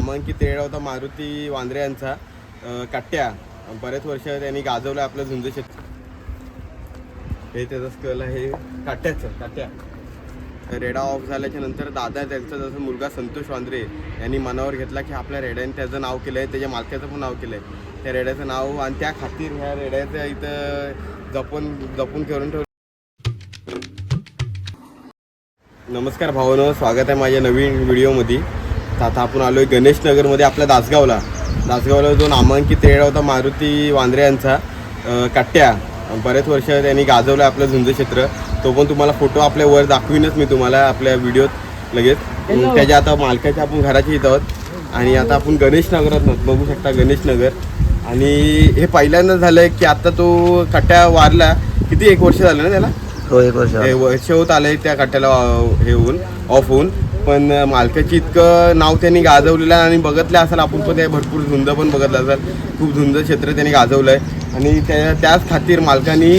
नामांकित रेडा होता मारुती वांद्रे यांचा कट्ट्या. बरेच वर्ष त्यांनी गाजवलं आपलं झुंज क्षेत्र. हे त्याचं स्कल आहे कट्ट्या. रेडा ऑफ झाल्याच्या नंतर दादा त्यांचा जसं मुलगा संतोष वांद्रे यांनी मनावर घेतला की आपल्या रेड्याने त्याचं नाव केलं आहे, त्याच्या मालकाचं पण नाव केलं आहे. त्या रेड्याचं नाव आणि त्या खातीर ह्या रेड्याचं इथं जपून करून ठेवलं. नमस्कार भावांनो, स्वागत आहे माझ्या नवीन व्हिडिओमध्ये. आता आपण आलो आहे गणेश नगरमध्ये आपल्या दासगावला जो नामांकित रेडा होता मारुती वांद्रे यांचा कट्ट्या. बरेच वर्ष त्यांनी गाजवलं आपलं झुंज क्षेत्र. तो पण तुम्हाला फोटो आपल्या वर दाखवीनच मी तुम्हाला आपल्या व्हिडिओत लगेच. त्याच्या आता मालकाच्या आपण घराच्या इथं आहोत आणि आता आपण गणेश नगरात बघू शकता गणेश नगर. आणि हे पहिल्यांदाच झालं आहे की आता तो कट्ट्या वारला. किती 1 वर्ष झालं ना त्याला? हो, 1 वर्ष होत आलंय त्या कट्ट्याला हे होऊन ऑफ होऊन. पण मालकाची इतकं नाव त्यांनी गाजवलेलं आहे आणि बघितलं असेल आपण पण ते भरपूर झुंज पण बघितलं असेल. खूप झुंज क्षेत्र त्यांनी गाजवलं आहे आणि त्याच खातीर मालकानी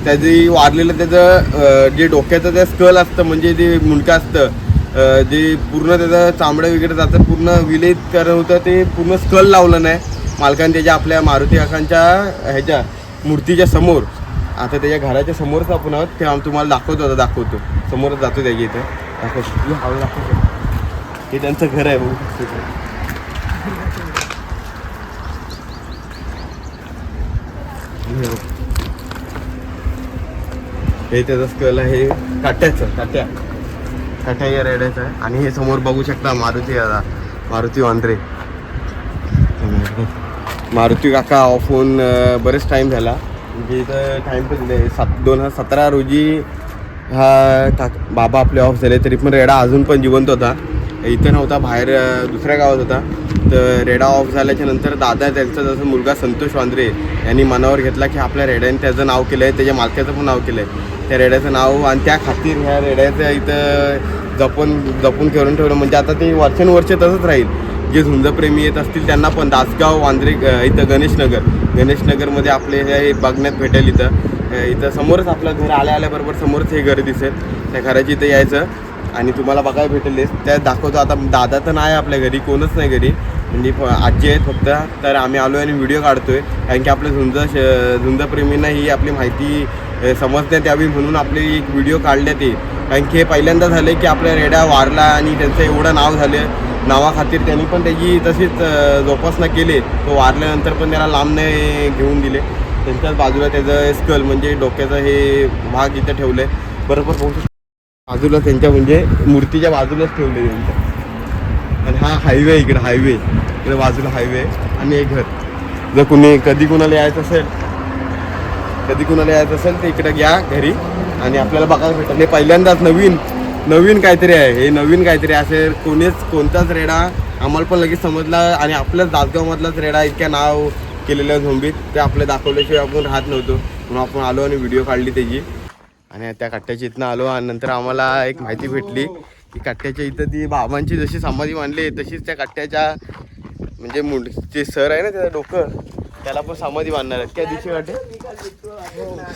त्याची वारलेलं त्याचं जे डोक्याचं ते स्कल असतं म्हणजे जे मुंडकं असतं जे पूर्ण त्याचं चामडं वगैरे जातं पूर्ण विलेज करत होतं ते पूर्ण स्कल लावलं नाही मालकाने त्याच्या आपल्या मारुती काकांच्या ह्याच्या मूर्तीच्या समोर. आता त्याच्या घराच्या समोरच आपण आहोत. ते तुम्हाला दाखवतो समोरच जातो त्याच्या इथं दाखवतो. हे त्यांचं घर आहे बघू. हे त्याचं स्कल आहे कट्ट्या या रेड्याचं आहे. आणि हे समोर बघू शकता मारुती वांद्रे. मारुती काका ऑफ होऊन बरेच टाईम झाला. म्हणजे इथं टाईम पण दिले 2017 रोजी हा बाबा आपले ऑफ झाले. तरी पण रेडा अजून पण जिवंत होता. इथं नव्हता, बाहेर दुसऱ्या गावात होता. तर रेडा ऑफ झाल्याच्या नंतर दादा त्यांचा जसं मुलगा संतोष वांद्रे यांनी मनावर घेतला की आपल्या रेड्याने त्याचं नाव केलं आहे, त्याच्या मालकाचं पण नाव केलं आहे. त्या रेड्याचं नाव आणि त्या खातीर ह्या रेड्याचं इथं जपून करून ठेवलं. म्हणजे आता ते वर्षानुवर्ष तसंच राहील. जे झुंजप्रेमी येत असतील त्यांना पण दासगाव वांद्रे इथं गणेश नगरमध्ये आपले हे बघण्यात भेटेल. इथं समोरच आपलं घर आल्याबरोबर समोरच हे घर दिसेल. त्या घराची इथं यायचं आणि तुम्हाला बघायला भेटेल. त्या दाखवतो. आता दादा तर नाही आपल्या घरी, कोणच नाही घरी, म्हणजे आजी आहेत फक्त. तर आम्ही आलो आणि व्हिडिओ काढतोय कारण की आपल्या झुंजप्रेमींना ही आपली माहिती समजण्यात यावी म्हणून आपली एक व्हिडिओ काढण्यात येईल. कारण की हे पहिल्यांदा झालं की आपल्या रेड्या वारला आणि त्यांचं एवढं नाव झालं. नावाखातीर त्यांनी पण त्याची तशीच जोपासना केली. तो वारल्यानंतर पण त्याला लांब नाही घेऊन दिले. त्यांच्याच बाजूला त्याचं स्कल म्हणजे डोक्याचं हे भाग इथं ठेवलं आहे. बरोबर पाहू शकतो बाजूला त्यांच्या म्हणजे मूर्तीच्या बाजूलाच ठेवले त्यांच्या. आणि हा हायवे इकडे बाजूला हायवे आणि एक घर. जर कधी कुणाला यायचं असेल तर इकडे घ्या घरी आणि आपल्याला बघायला भेटेल. हे पहिल्यांदाच नवीन काहीतरी आहे. हे नवीन काहीतरी असेल. कोणताच रेडा आम्हाला पण लगेच समजला आणि आपल्याच दासगावमधलाच रेडा इतक्या नाव केलेल्या झोंबीत ते आपल्या दाखवल्याशिवाय आपण राहत नव्हतो. म्हणून आपण आलो आणि व्हिडिओ काढली त्याची. आणि त्या कट्ट्याच्या इथनं आलो आणि नंतर आम्हाला एक माहिती भेटली की कट्ट्याच्या इथं ती बाबांची जशी समाधी मांडली तशीच त्या कट्ट्याच्या म्हणजे जे सर आहे ना त्याचं डोकं त्याला पण समाधी बांधणार आहेत. त्या दिवशी वाटे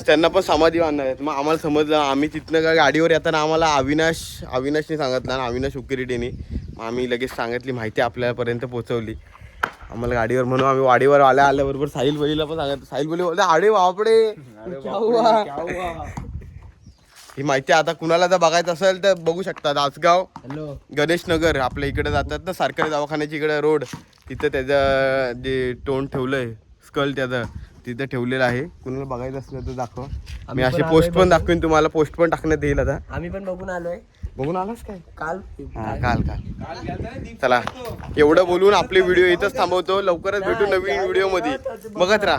त्यांना पण समाधी बांधणार आहेत. मग आम्हाला समजलं. आम्ही तिथनं गाडीवर येताना आम्हाला अविनाशने सांगितलं आणि अविनाश उकिरीडेनी. मग आम्ही लगेच सांगितली माहिती आपल्यापर्यंत पोहोचवली आम्हाला गाडीवर. म्हणून आम्ही वाडीवर आल्याबरोबर साहिल बलीला पण सांगितलं. साहिल बली बोलते अरे बापडे ही माहिती आता कुणाला जर बघायचं असेल तर बघू शकता. दासगाव गणेश नगर आपल्या इकडे जातात ना सरकारी दवाखान्याची इकडे रोड. तिथं त्याचं जे तोंड ठेवलंय स्कल त्याचं तिथं ठेवलेलं आहे. कुणाला बघायचं असलं तर दाखवा. मी असे पोस्ट पण दाखवेन तुम्हाला. पोस्ट पण टाकण्यात येईल. आता आम्ही पण बघून आलास काय काल. चला एवढं बोलून आपले व्हिडिओ इथंच थांबवतो. लवकरच भेटू नवीन व्हिडिओ मध्ये. बघत राहा.